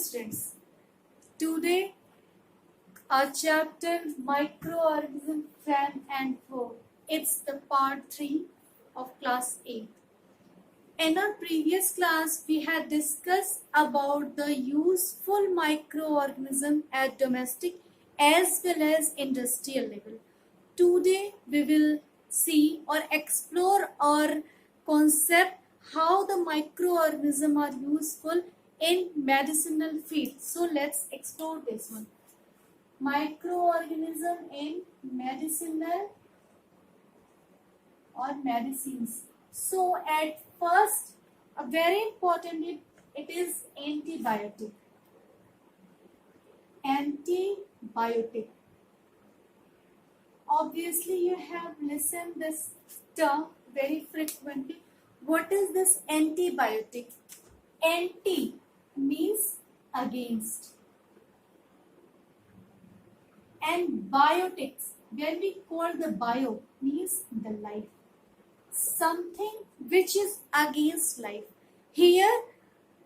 students. Today our chapter Microorganism Fan and Foe. It's the part 3 of class 8. In our previous class we had discussed about the useful microorganism at domestic as well as industrial level. Today we will see or explore our concept how the microorganisms are useful in medicinal field. So let's explore this one. Microorganism in medicinal or medicines. So at first, a very important it is antibiotic. Antibiotic. Obviously, you have listened this term very frequently. What is this antibiotic? Anti means against. And biotics, when we call the bio, means the life. Something which is against life. Here,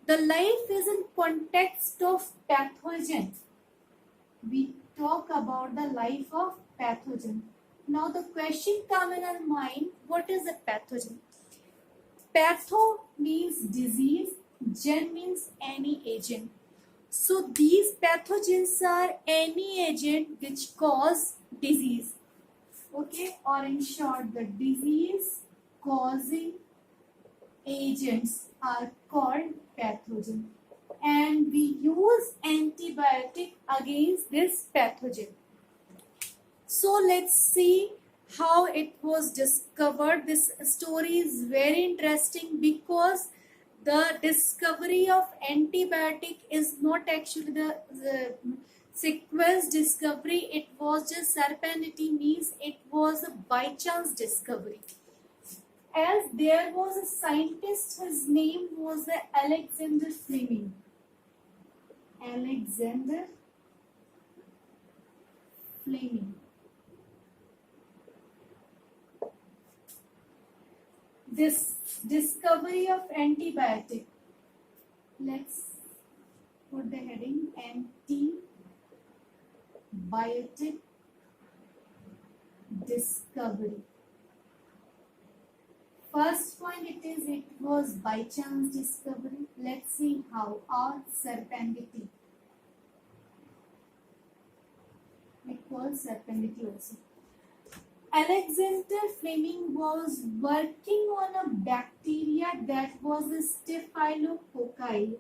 the life is in context of pathogen. We talk about the life of pathogen. Now the question comes in our mind, what is a pathogen? Patho means disease, gen means any agent. So these pathogens are any agent which cause disease. Okay, or in short, the disease causing agents are called pathogen. And we use antibiotic against this pathogen. So let's see how it was discovered. This story is very interesting because the discovery of antibiotic is not actually the sequence discovery. It was just serendipity, means it was a by chance discovery. As there was a scientist, his name was Alexander Fleming. Alexander Fleming. This discovery of antibiotic. Let's put the heading antibiotic discovery. First point it was by chance discovery. Let's see how. Or serendipity. We call serendipity also. Alexander Fleming was working on a bacteria that was a Staphylococci.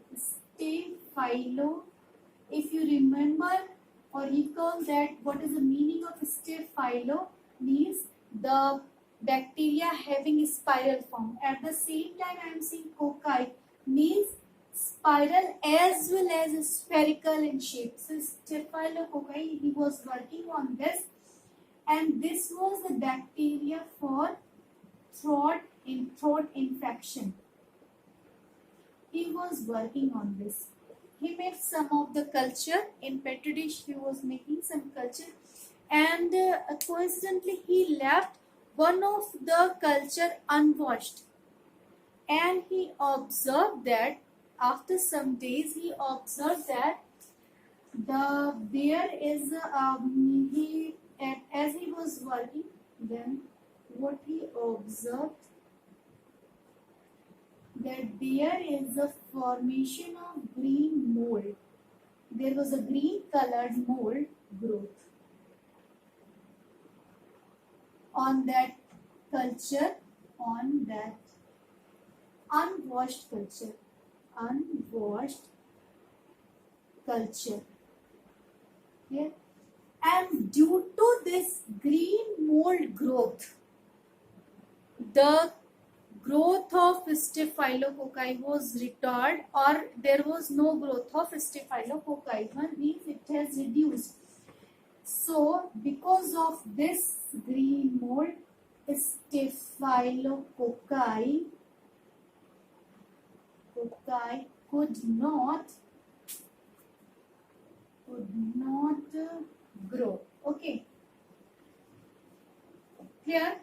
If you remember or recall that what is the meaning of Staphylo means the bacteria having a spiral form. At the same time I am saying cocci means spiral as well as spherical in shape. So Staphylococci, he was working on this. And this was the bacteria for throat infection. He was working on this. He made some of the culture in petri dish. He was making some culture, and coincidentally he left one of the culture unwashed. And he observed that after some days he observed that there is as he was working, then what he observed, that there is a formation of green mold. There was a green colored mold growth on that culture, on that unwashed culture. Here. And due to this green mold growth, the growth of Staphylococci was retarded, or there was no growth of Staphylococci. One means it has reduced. So, because of this green mold, Staphylococci could not grow. Okay. Clear?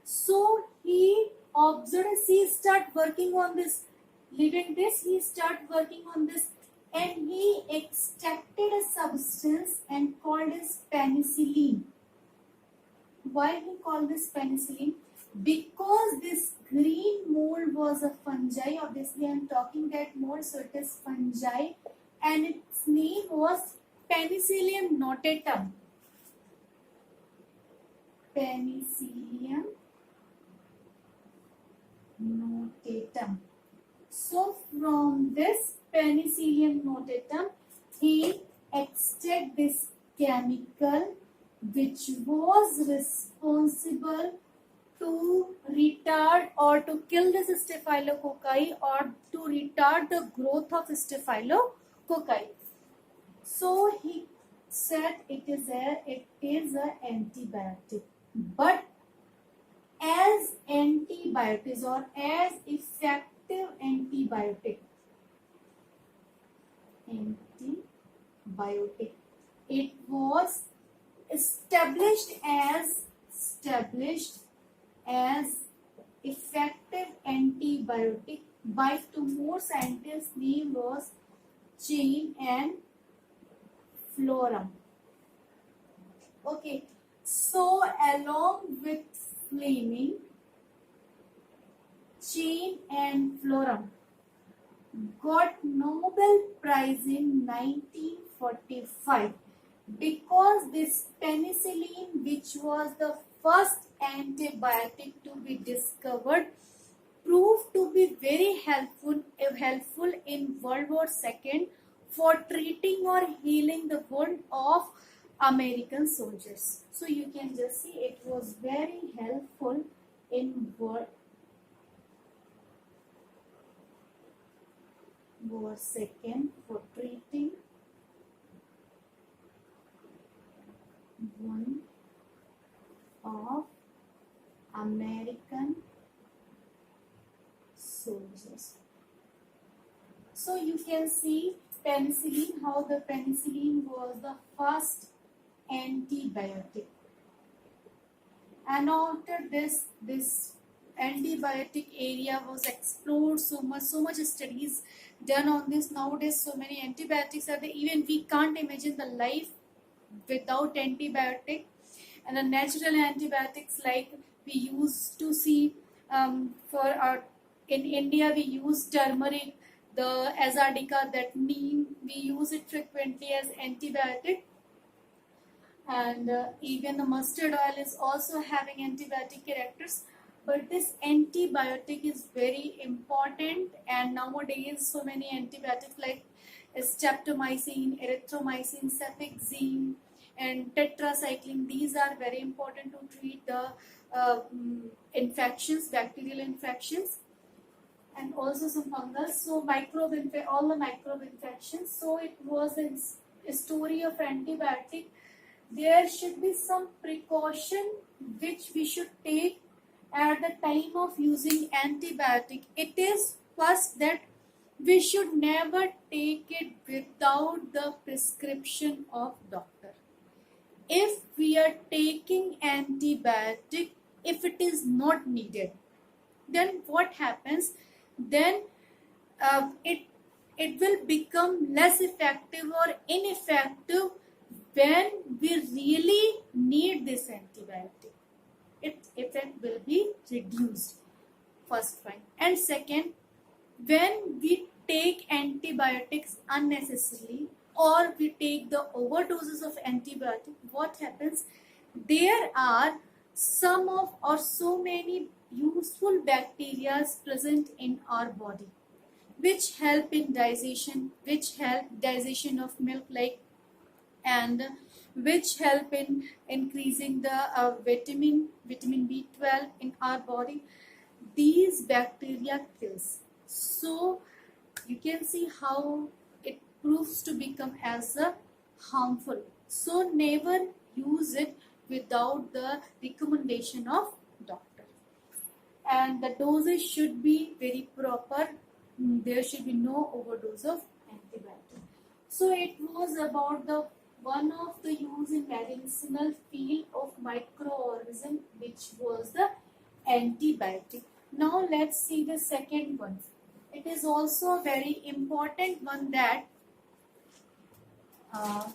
So he observed, he start working on this. Leaving this, he start working on this and he extracted a substance and called it penicillin. Why he called this penicillin? Because this green mold was a fungi. Obviously, I am talking that mold, so it is fungi, and its name was Penicillium notatum. Penicillium notatum. So from this Penicillium notatum, he extracted this chemical which was responsible to retard or to kill this staphylococci or to retard the growth of staphylococci. So he said it is a antibiotic, but as antibiotics or as effective antibiotic, it was established as effective antibiotic by two more scientists. Name was Chain and Florum. Okay, so along with Fleming, Chain and Florum got Nobel Prize in 1945 because this penicillin, which was the first antibiotic to be discovered, proved to be very helpful in World War II for treating or healing the wound of American soldiers. So you can just see it was very helpful in World War II for treating wound of American soldiers. So you can see penicillin, how the penicillin was the first antibiotic, and after this antibiotic area was explored so much studies done on this. Nowadays so many antibiotics are there, even we can't imagine the life without antibiotic. And the natural antibiotics, like we used to see for our in India we use turmeric, the azadica, that neem, we use it frequently as antibiotic. And even the mustard oil is also having antibiotic characters, but this antibiotic is very important. And nowadays so many antibiotics like streptomycin, erythromycin, cefixime and tetracycline, these are very important to treat the infections, bacterial infections, and also some fungal. So all the microbe infections. So it was a story of antibiotic. There should be some precaution which we should take at the time of using antibiotic. It is first that we should never take it without the prescription of doctor. If we are taking antibiotic, if it is not needed, then what happens? Then it will become less effective or ineffective when we really need this antibiotic. Its effect will be reduced, first point. And second, when we take antibiotics unnecessarily or we take the overdoses of antibiotic, what happens? There are some of or so many useful bacteria present in our body which help in digestion, of milk, like, and which help in increasing the vitamin B12 in our body. These bacteria kills. So you can see how it proves to become as a harmful. So never use it without the recommendation of doctor. And the dosage should be very proper. There should be no overdose of antibiotic. So it was about the one of the use in medicinal field of microorganism, which was the antibiotic. Now let's see the second one. It is also a very important one, that uh,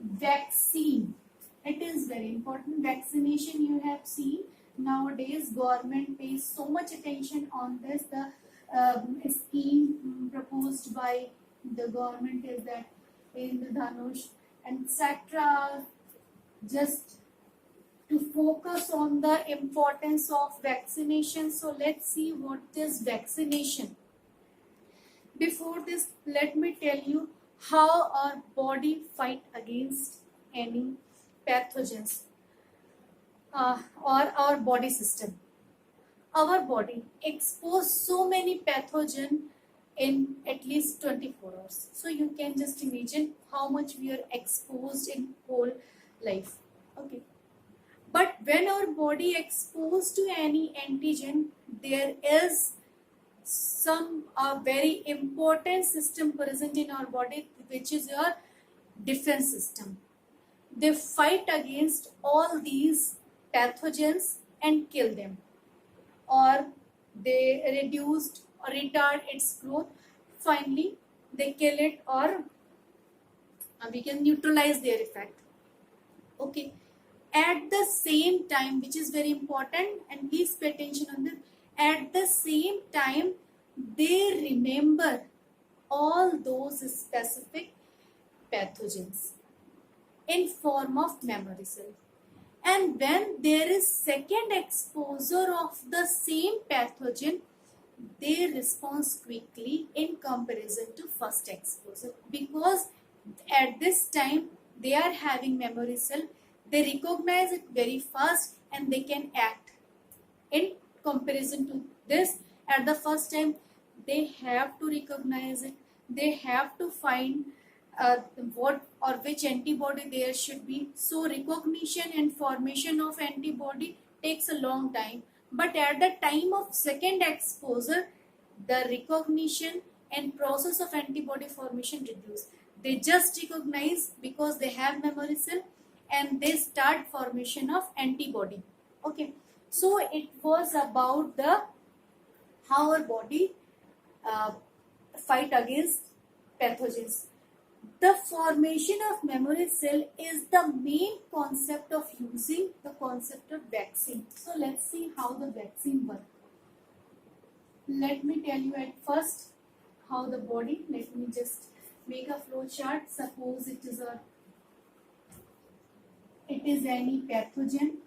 vaccine. It is very important. Vaccination, you have seen nowadays government pays so much attention on this. The scheme proposed by the government is that in the Dhanush and etc. just to focus on the importance of vaccination. So let's see what is vaccination. Before this, let me tell you how our body fight against any pathogens or our body system. Our body expose so many pathogen in at least 24 hours. So you can just imagine how much we are exposed in whole life. Okay. But when our body exposed to any antigen, there is some very important system present in our body, which is your defense system. They fight against all these pathogens and kill them, or they reduced or retard its growth. Finally, they kill it, or we can neutralize their effect. Okay. At the same time, which is very important, and please pay attention on this, at the same time, they remember all those specific pathogens in form of memory cell. And when there is second exposure of the same pathogen, they respond quickly in comparison to first exposure, because at this time they are having memory cell. They recognize it very fast and they can act. In comparison to this, at the first time, they have to recognize it. They have to find what or which antibody there should be. So recognition and formation of antibody takes a long time. But at the time of second exposure, the recognition and process of antibody formation reduce. They just recognize because they have memory cell, and they start formation of antibody. Okay, so it was about the how our body fight against pathogens. The formation of memory cell is the main concept of using the concept of vaccine. So let's see how the vaccine works. Let me tell you at first how the body. Let me just make a flow chart. Suppose it is any pathogen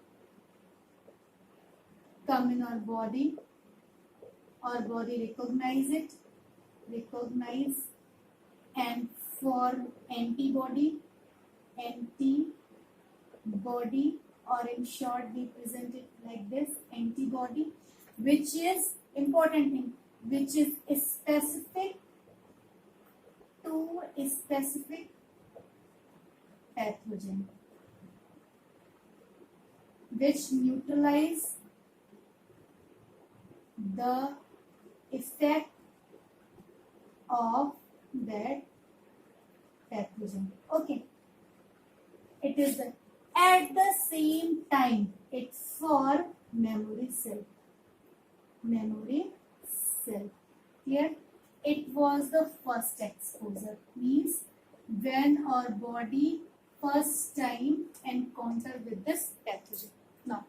come in our body. Our body recognize and form antibody, or in short we present it like this, antibody, which is important thing, which is specific to a specific pathogen, which neutralize the effect of that pathogen. Okay, it is at the same time it for memory cell. Here it was the first exposure, means when our body first time encounter with this pathogen. Now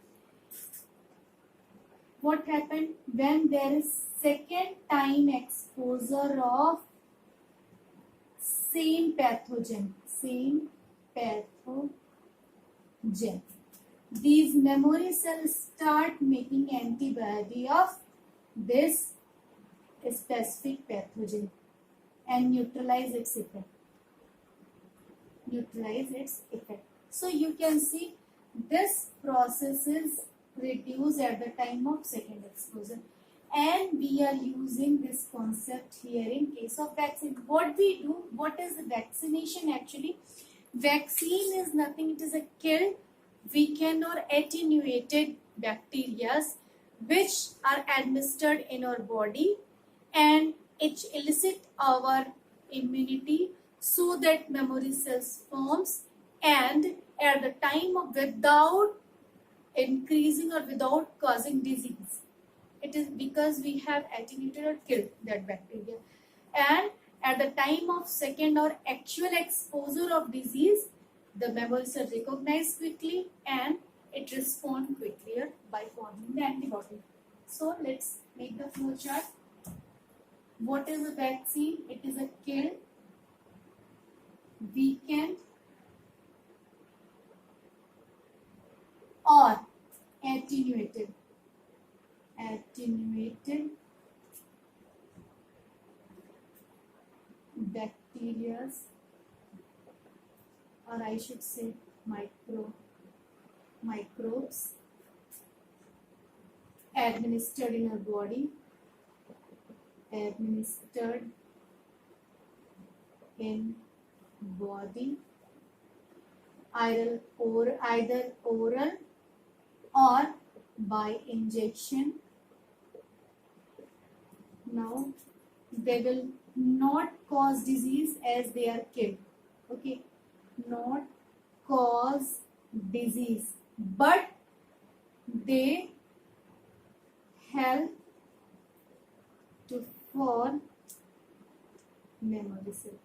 what happened when there is second time exposure of same pathogen? These memory cells start making antibody of this specific pathogen and neutralize its effect. So you can see this process is reduced at the time of second exposure, and we are using this concept here in case of vaccine. What we do, what is the vaccination actually? Vaccine is nothing, it is a killed, weakened or attenuated bacteria which are administered in our body, and it elicit our immunity so that memory cells forms, and at the time of without increasing or without causing disease. It is because we have attenuated or killed that bacteria, and at the time of second or actual exposure of disease, the memory cell recognize quickly and it respond quickly by forming the antibody. So let's make the flow chart. What is a vaccine? It is a kill, weakened, or attenuated bacteria, or I should say microbes administered in our body, either oral or by injection. Now they will not cause disease as they are killed. Okay, not cause disease, but they help to form memory cell.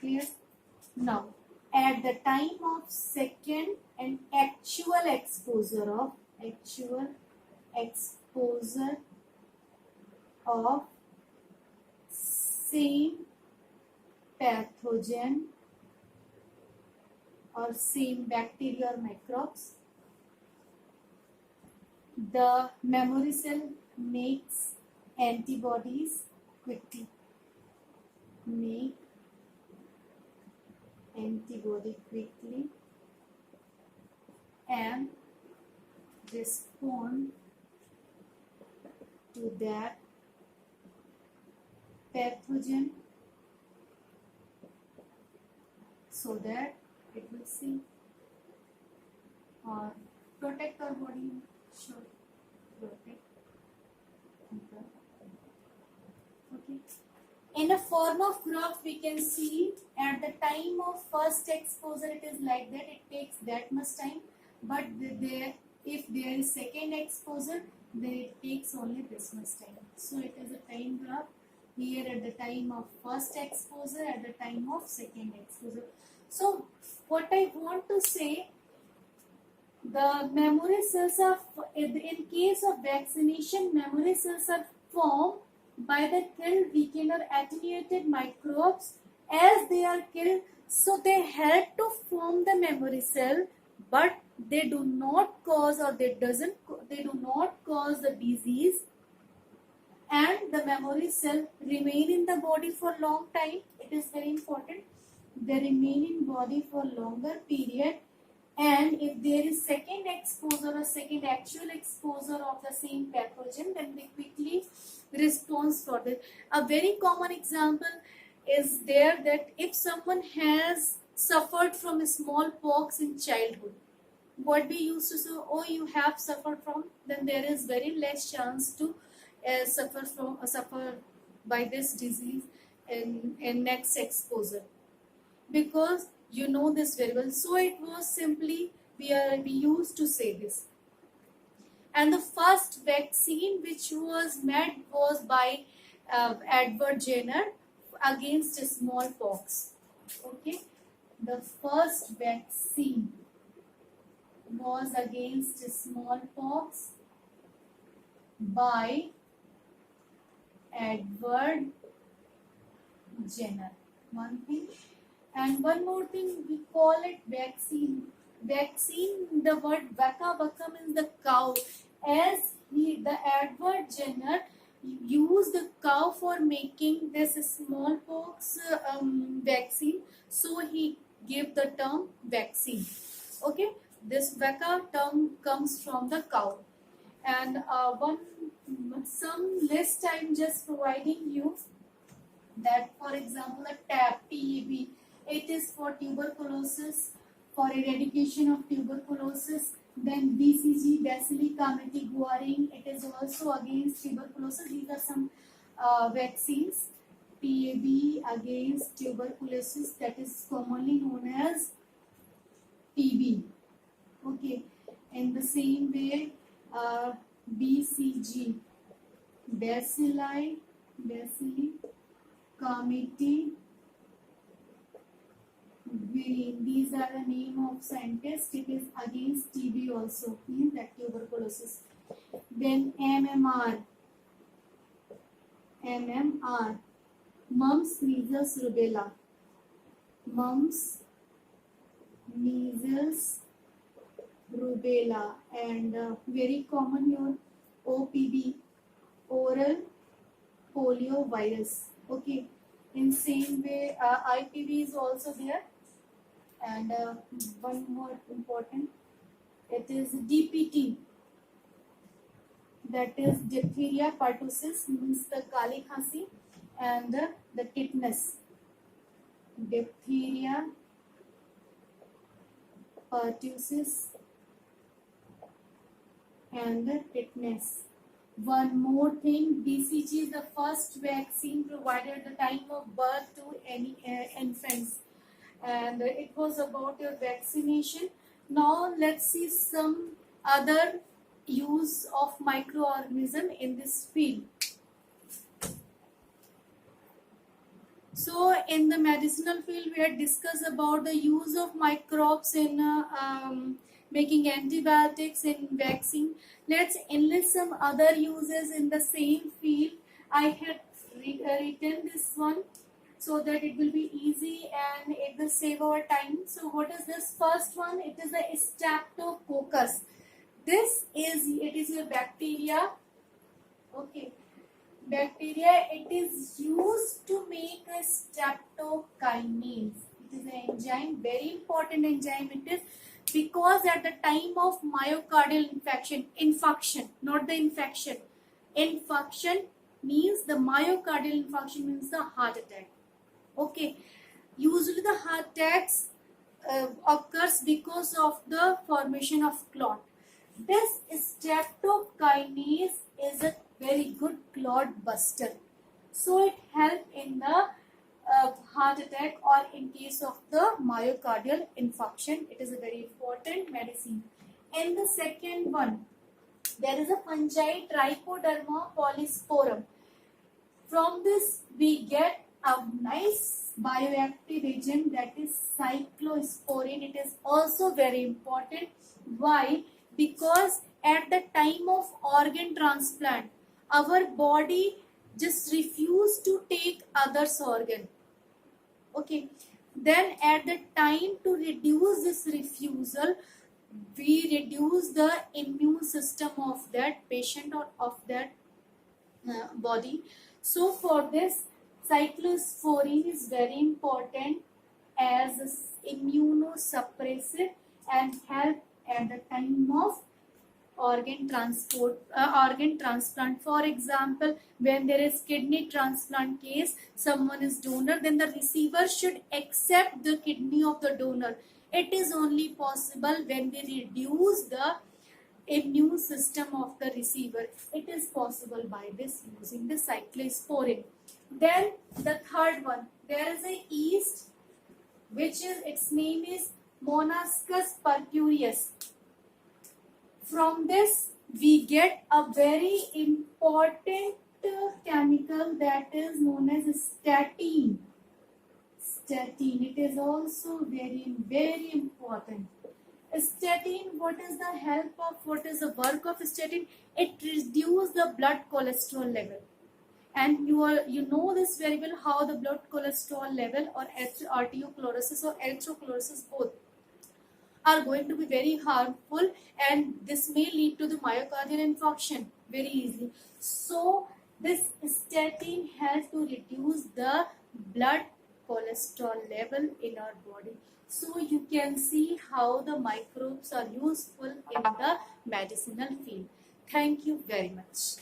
Clear? Now, at the time of second and actual exposure of same pathogen or same bacteria or microbes, the memory cell makes antibodies quickly. And respond to that pathogen so that it will see or protect our body. Should protect. Okay. In a form of graph, we can see at the time of first exposure it is like that, it takes that much time, but if there is second exposure, then it takes only this much time. So it is a time graph here at the time of first exposure, at the time of second exposure. So what I want to say, the memory cells are, in case of vaccination, memory cells are formed by the killed, weakened or attenuated microbes as they are killed. So they help to form the memory cell, but they do not cause the disease, and the memory cell remain in the body for long time. It is very important. They remain in body for longer period, and if there is second exposure or second actual exposure of the same pathogen, then they quickly respond for this. A very common example is there that if someone has suffered from smallpox in childhood, what we used to say, oh, you have suffered from, then there is very less chance to suffer by this disease in next exposure, because you know this very well. So it was simply we used to say this. And the first vaccine which was made was by Edward Jenner against smallpox. Okay, the first vaccine was against smallpox by Edward Jenner. One thing. And one more thing, we call it vaccine. Vaccine, the word vaka means the cow. As the Edward Jenner used the cow for making this smallpox vaccine, so he gave the term vaccine. Okay, this vaka term comes from the cow. And some list I'm just providing you, that for example a TAB, it is for tuberculosis, for eradication of tuberculosis. Then BCG, Bacilli Cameti Guarin, it is also against tuberculosis. These are some vaccines. TAB against tuberculosis, that is commonly known as TB. Okay, in the same way BCG, bacilli calmette virin. These are the name of scientists. It is against TB also, means that tuberculosis. Then MMR, mumps, measles, rubella. Mumps, measles, rubella, and very common here OPV, oral polio virus. Okay, in same way IPV is also there, and one more important, it is DPT, that is diphtheria pertussis, means the kali khasi, and the tetanus. Diphtheria pertussis and the tetanus. One more thing, BCG is the first vaccine provided at the time of birth to any infants, and it was about your vaccination. Now let's see some other use of microorganism in this field. So in the medicinal field, we had discussed about the use of microbes in making antibiotics in vaccine. Let's enlist some other uses in the same field. I had written this one so that it will be easy and it will save our time. So what is this first one? It is the Streptococcus. It is your bacteria. Okay. Bacteria, it is used to make a streptokinase. It is an enzyme, very important enzyme it is, because at the time of myocardial infarction, not the infection. Infarction means the myocardial infarction means the heart attack. Okay, usually the heart attacks occurs because of the formation of clot. This streptokinase is a very good clot buster, so it helps in the heart attack or in case of the myocardial infarction. It is a very important medicine. And the second one, there is a fungi Trichoderma polysporum. From this we get a nice bioactive agent, that is cyclosporin. It is also very important. Why? Because at the time of organ transplant, our body just refused to take others' organ. Okay. Then at the time to reduce this refusal, we reduce the immune system of that patient or of that body. So for this, cyclosporin is very important as immunosuppressive and help at the time of organ transplant. For example, when there is kidney transplant case, someone is donor, then the receiver should accept the kidney of the donor. It is only possible when we reduce the immune system of the receiver. It is possible by this, using the cyclosporin. Then the third one, there is a yeast which is, its name is Monoscus purpureus. From this we get a very important chemical that is known as statin. Statin, it is also very important. Statin, what is the help of, what is the work of statin? It reduces the blood cholesterol level. And you know this very well, how the blood cholesterol level or arteriosclerosis or atherosclerosis both are going to be very harmful, and this may lead to the myocardial infarction very easily. So this statin helps to reduce the blood cholesterol level in our body. So you can see how the microbes are useful in the medicinal field. Thank you very much.